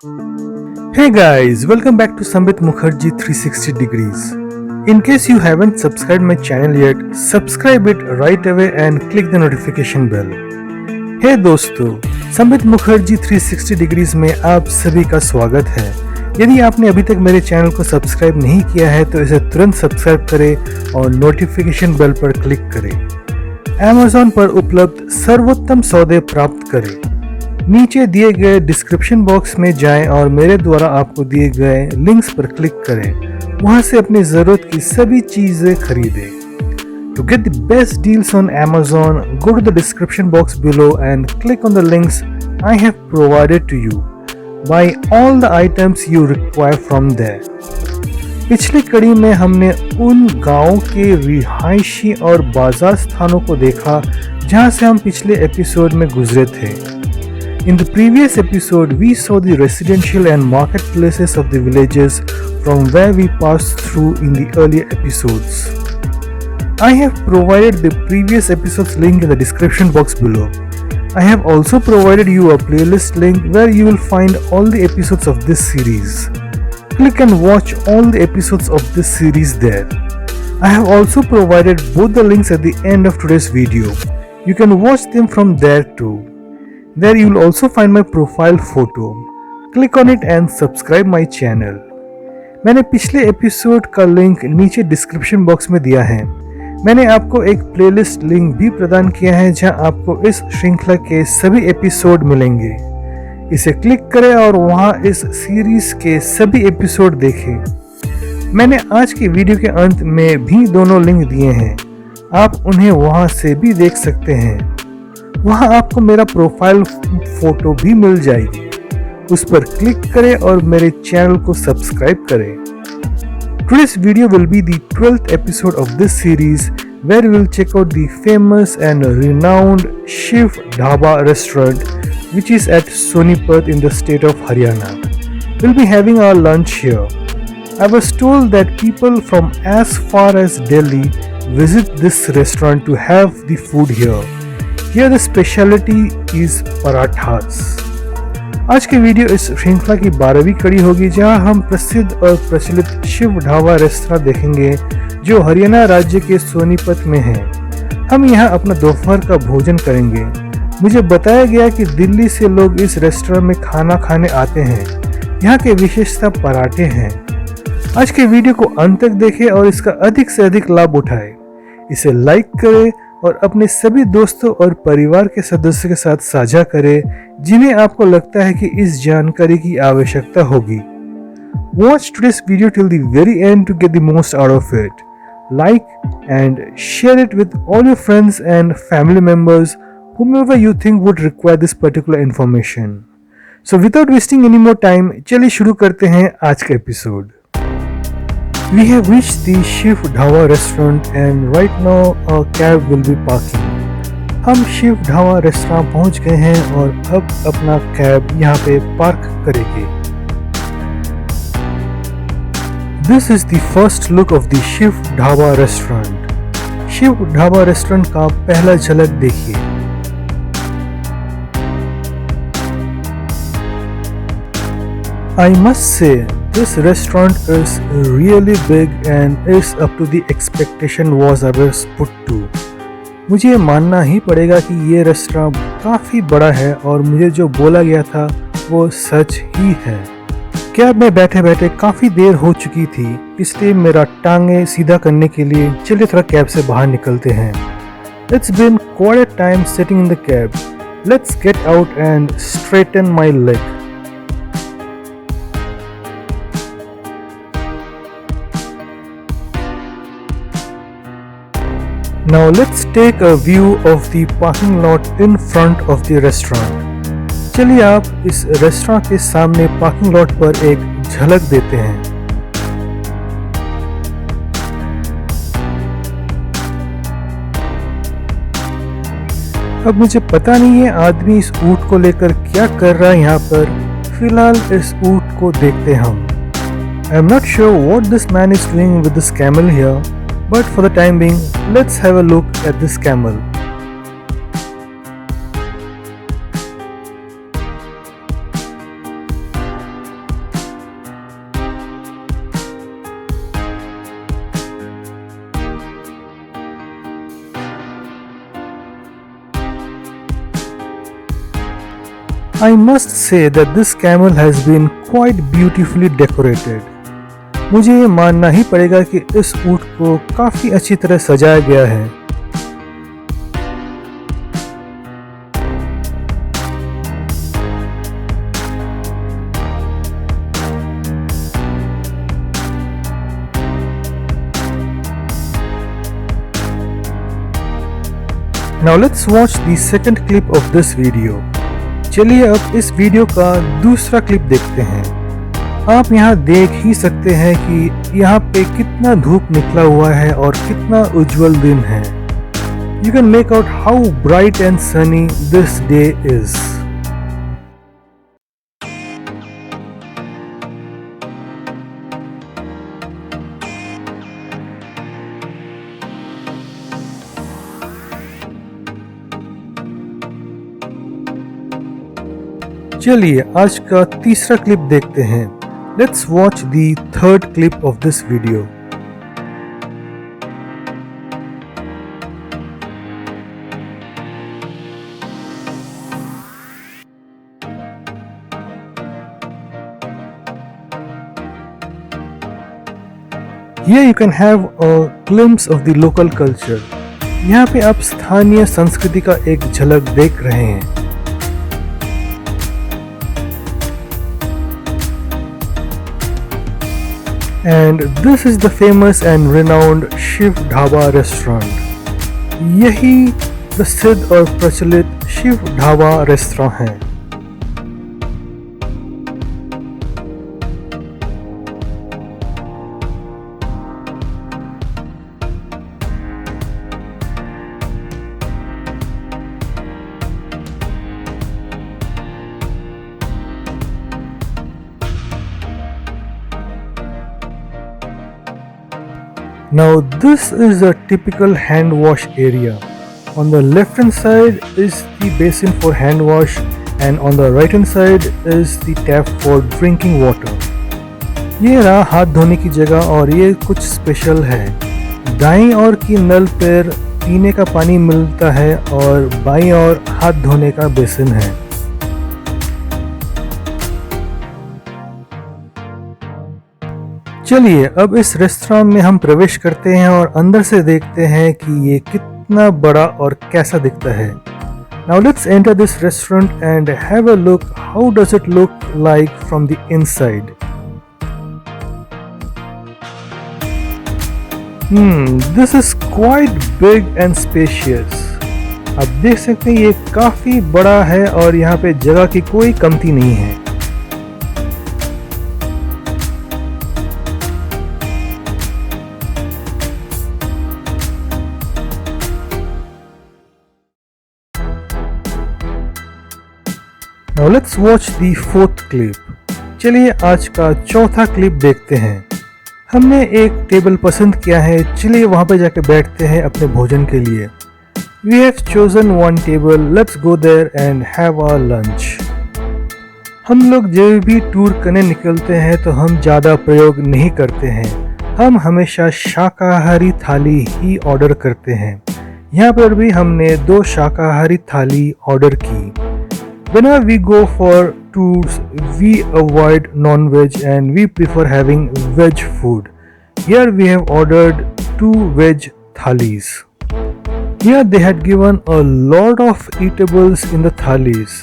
Hey guys, welcome back to Sambit Mukherjee 360 Degrees. In case you haven't subscribed my channel yet, subscribe it right away and click the notification bell. Hey दोस्तों, Sambit Mukherjee 360 degrees में आप सभी का स्वागत है। यदि आपने अभी तक मेरे चैनल को सब्सक्राइब नहीं किया है तो इसे तुरंत सब्सक्राइब करें और नोटिफिकेशन बेल पर क्लिक करें। Amazon पर उपलब्ध सर्वोत्तम सौदे प्राप्त करें। नीचे दिए गए डिस्क्रिप्शन बॉक्स में जाएं और मेरे द्वारा आपको दिए गए लिंक्स पर क्लिक करें। वहां से अपनी ज़रूरत की सभी चीज़ें खरीदें। To get the best deals on Amazon, go to the description box below and click on the links I have provided to you. Buy all the items you require from there. पिछली कड़ी में हमने उन गांवों के रिहायशी और बाजार स्थानों को देखा जहां से हम पिछले एपिसोड में गुजरे थे। In the previous episode, we saw the residential and marketplaces of the villages from where we passed through in the earlier episodes. I have provided the previous episode's link in the description box below. I have also provided you a playlist link where you will find all the episodes of this series. Click and watch all the episodes of this series there. I have also provided both the links at the end of today's video. You can watch them from there too. There you will also find my profile photo. Click on it and subscribe my channel. मैंने पिछले episode का link नीचे description box में दिया है। मैंने आपको एक प्लेलिस्ट लिंक भी प्रदान किया है जहां आपको इस श्रृंखला के सभी एपिसोड मिलेंगे। इसे क्लिक करें और वहां इस सीरीज के सभी एपिसोड देखें। मैंने आज की वीडियो के अंत में भी दोनों लिंक दिए हैं। आप उन्हें वहां से भी देख सकते हैं। वहां आपको मेरा प्रोफाइल फोटो भी मिल जाएगी। उस पर क्लिक करें और मेरे चैनल को सब्सक्राइब करें। Today's video will be the 12th episode of this series where we will check out the famous and renowned Shiv Dhaba restaurant which is at Sonipat in the state of Haryana. We'll be having our lunch here. I was told that people from as far as Delhi visit this restaurant to have the food here. Here the specialty is parathas. आज की video इस श्रृंखला की 12वीं कड़ी होगी जहां हम प्रसिद्ध और प्रचलित शिव ढाबा रेस्तरां देखेंगे जो हरियाणा राज्य के सोनीपत में है। हम यहां अपना दोपहर का भोजन करेंगे। मुझे बताया गया कि दिल्ली से लोग इस रेस्तरां में खाना खाने आते हैं। यहाँ के विशेषता पराठे हैं। आज के वीडियो को अंत तक देखें और इसका अधिक से अधिक लाभ उठाएं। इसे लाइक करें और अपने सभी दोस्तों और परिवार के सदस्यों के साथ साझा करें जिन्हें आपको लगता है कि इस जानकारी की आवश्यकता होगी। Watch today's video till the very end to get the most out of it. Like and share it with all your friends and family members, whomever you think would require this particular information. So without wasting any more time, चलिए शुरू करते हैं आज का episode. We have reached the Shiv Dhaba restaurant and right now a cab will be parking. हम Shiv dhaba restaurant पहुंच गए हैं और अब अपना कैब यहाँ पे पार्क करेंगे। This is the first look of the Shiv dhaba restaurant. Shiv dhaba restaurant का पहला झलक देखिए। I must say this restaurant is really big and is up to the expectation was I was put to. मुझे मानना ही पड़ेगा कि ये रेस्टोरेंट काफ़ी बड़ा है और मुझे जो बोला गया था वो सच ही है। कैब में बैठे बैठे काफ़ी देर हो चुकी थी इसलिए मेरा टांगे सीधा करने के लिए चलिए थोड़ा कैब से बाहर निकलते हैं। It's been quite a time sitting in the cab. Let's get out and straighten my leg. Now let's take a view of the parking lot in front of the restaurant. चलिए आप इस restaurant के सामने parking lot पर एक झलक देते हैं। अब मुझे पता नहीं है आदमी इस ऊंट को लेकर क्या कर रहा है यहाँ पर। फिलहाल इस ऊंट को देखते हम। I am not sure what this man is doing with this camel here. But for the time being, let's have a look at this camel. I must say that this camel has been quite beautifully decorated. मुझे ये मानना ही पड़ेगा कि इस ऊँट को काफी अच्छी तरह सजाया गया है। Now let's watch the second clip of this video. चलिए अब इस वीडियो का दूसरा क्लिप देखते हैं। आप यहाँ देख ही सकते हैं कि यहाँ पे कितना धूप निकला हुआ है और कितना उज्जवल दिन है। You can make out how bright and sunny this day is. चलिए आज का तीसरा क्लिप देखते हैं। Let's watch the third clip of this video. Here you can have a glimpse of the local culture. यहाँ पे आप स्थानीय संस्कृति का एक झलक देख रहे हैं। And this is the famous and renowned Shiv dhaba restaurant. यही प्रसिद्ध और प्रचलित शिव ढाबा रेस्टोरेंट है। Now this is a typical hand wash area. On the left hand side is the basin for hand wash and on the right hand side is the tap for drinking water. ये रहा हाथ धोने की जगह और ये कुछ special है। दाईं ओर की नल पर पीने का पानी मिलता है और बाईं ओर हाथ धोने का बेसिन है। चलिए अब इस रेस्टोरेंट में हम प्रवेश करते हैं और अंदर से देखते हैं कि ये कितना बड़ा और कैसा दिखता है। Now let's enter this restaurant and have a look how does it look like from the inside. This is quite big and spacious. आप देख सकते हैं ये काफी बड़ा है और यहाँ पे जगह की कोई कमती नहीं है। Now let's watch the fourth clip. चलिए आज का चौथा क्लिप देखते हैं। हमने एक टेबल पसंद किया है, चलिए वहाँ पर जाके बैठते हैं अपने भोजन के लिए। We have chosen one table. Let's go there and have our lunch. हम लोग जब भी टूर करने निकलते हैं तो हम ज़्यादा प्रयोग नहीं करते हैं। हम हमेशा शाकाहारी थाली ही ऑर्डर करते हैं। यहाँ पर भी हमने 2 शाकाहारी थाली ऑर्डर की। Whenever we go for tours, we avoid non-veg and we prefer having veg food. Here we have ordered 2 veg thalis. Here they had given a lot of eatables in the thalis.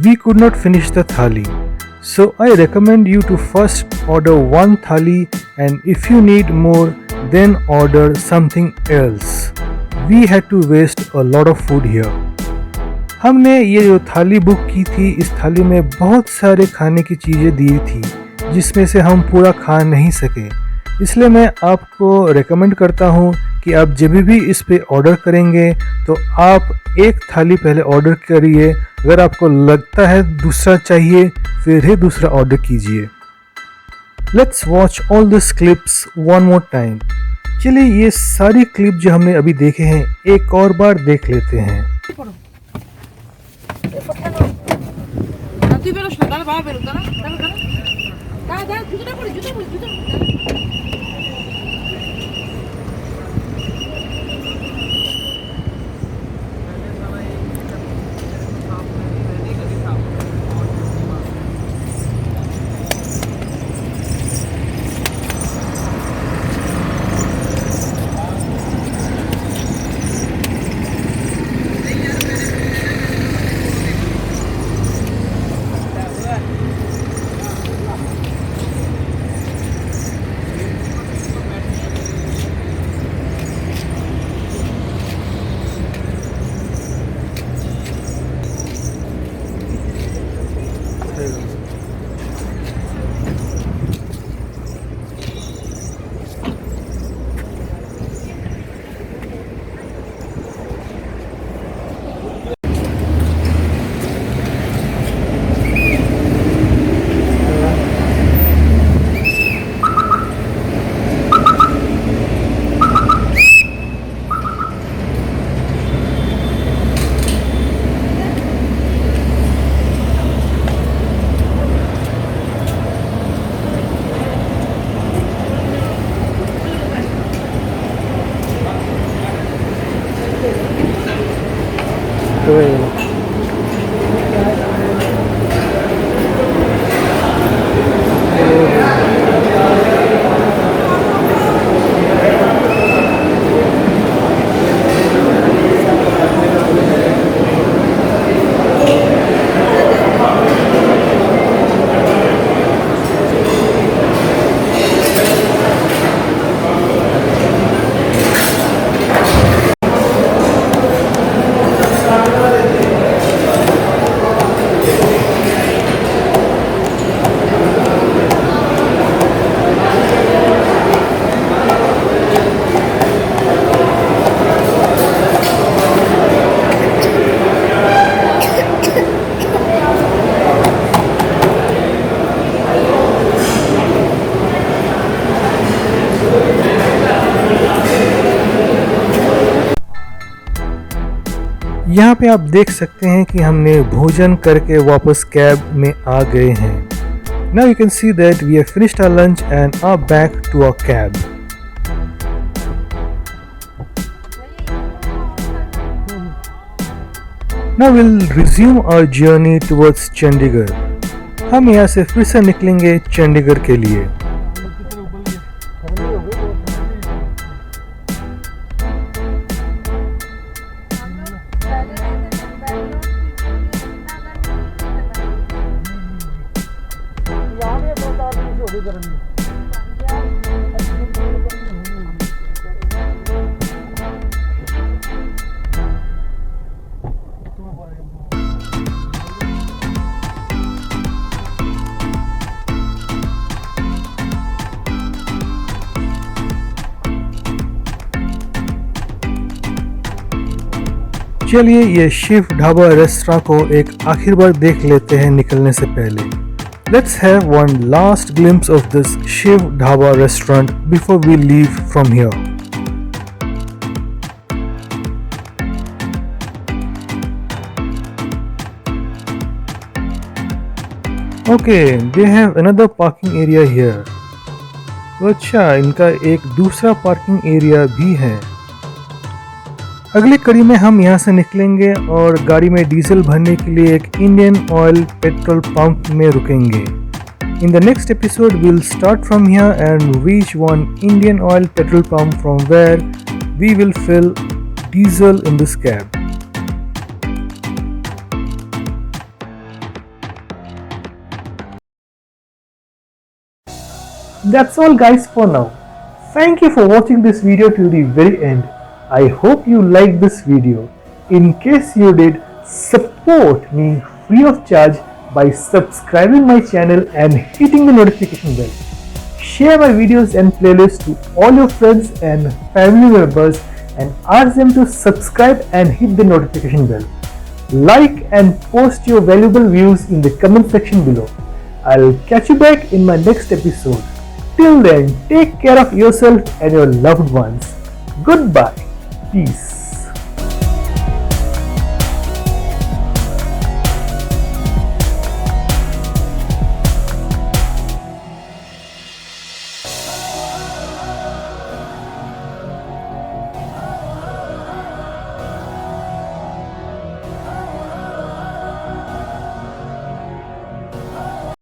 We could not finish the thali. So I recommend you to first order 1 thali and if you need more, then order something else. We had to waste a lot of food here. हमने ये जो थाली book की थी, इस थाली में बहुत सारे खाने की चीज़ें दी थी जिसमें से हम पूरा खा नहीं सके। इसलिए मैं आपको रेकमेंड करता हूँ कि आप जब भी इस पे ऑर्डर करेंगे तो आप एक थाली पहले ऑर्डर करिए। अगर आपको लगता है दूसरा चाहिए फिर ही दूसरा ऑर्डर कीजिए। Let's watch all this clips one more time. चलिए ये सारी क्लिप जो हमने अभी देखे हैं एक और बार देख लेते हैं। তুই বেরোস না, তাহলে বাবা বেরো, দাঁড়া দাঁড়া দাঁড়া দাঁড়া দাঁড়া, জুতোটা পরে জুতো পরে জুতো तो है ये लोग। यहाँ पे आप देख सकते हैं कि हमने भोजन करके वापस कैब में आ गए हैं। Now you can see that we have finished our lunch and are back to our cab. Now we'll resume our journey towards Chandigarh. हम यहाँ से फिर से निकलेंगे चंडीगढ़ के लिए। चलिए ये शिव ढाबा रेस्टोरेंट को एक आखिर बार देख लेते हैं निकलने से पहले। Let's have one last glimpse of this Shiv Dhaba restaurant before we leave from here. Okay, they have another parking area here. तो अच्छा, इनका एक दूसरा पार्किंग एरिया भी है। अगली कड़ी में हम यहाँ से निकलेंगे और गाड़ी में डीजल भरने के लिए एक इंडियन ऑयल पेट्रोल पंप में रुकेंगे। In the next episode, we'll start from here and reach one Indian oil petrol pump from where we will fill diesel in this cab. That's all guys for now. Thank you for watching this video till the very end. I hope you liked this video. In case you did, support me free of charge by subscribing my channel and hitting the notification bell. Share my videos and playlists to all your friends and family members and ask them to subscribe and hit the notification bell. Like and post your valuable views in the comment section below. I'll catch you back in my next episode. Till then, take care of yourself and your loved ones. Goodbye. Peace.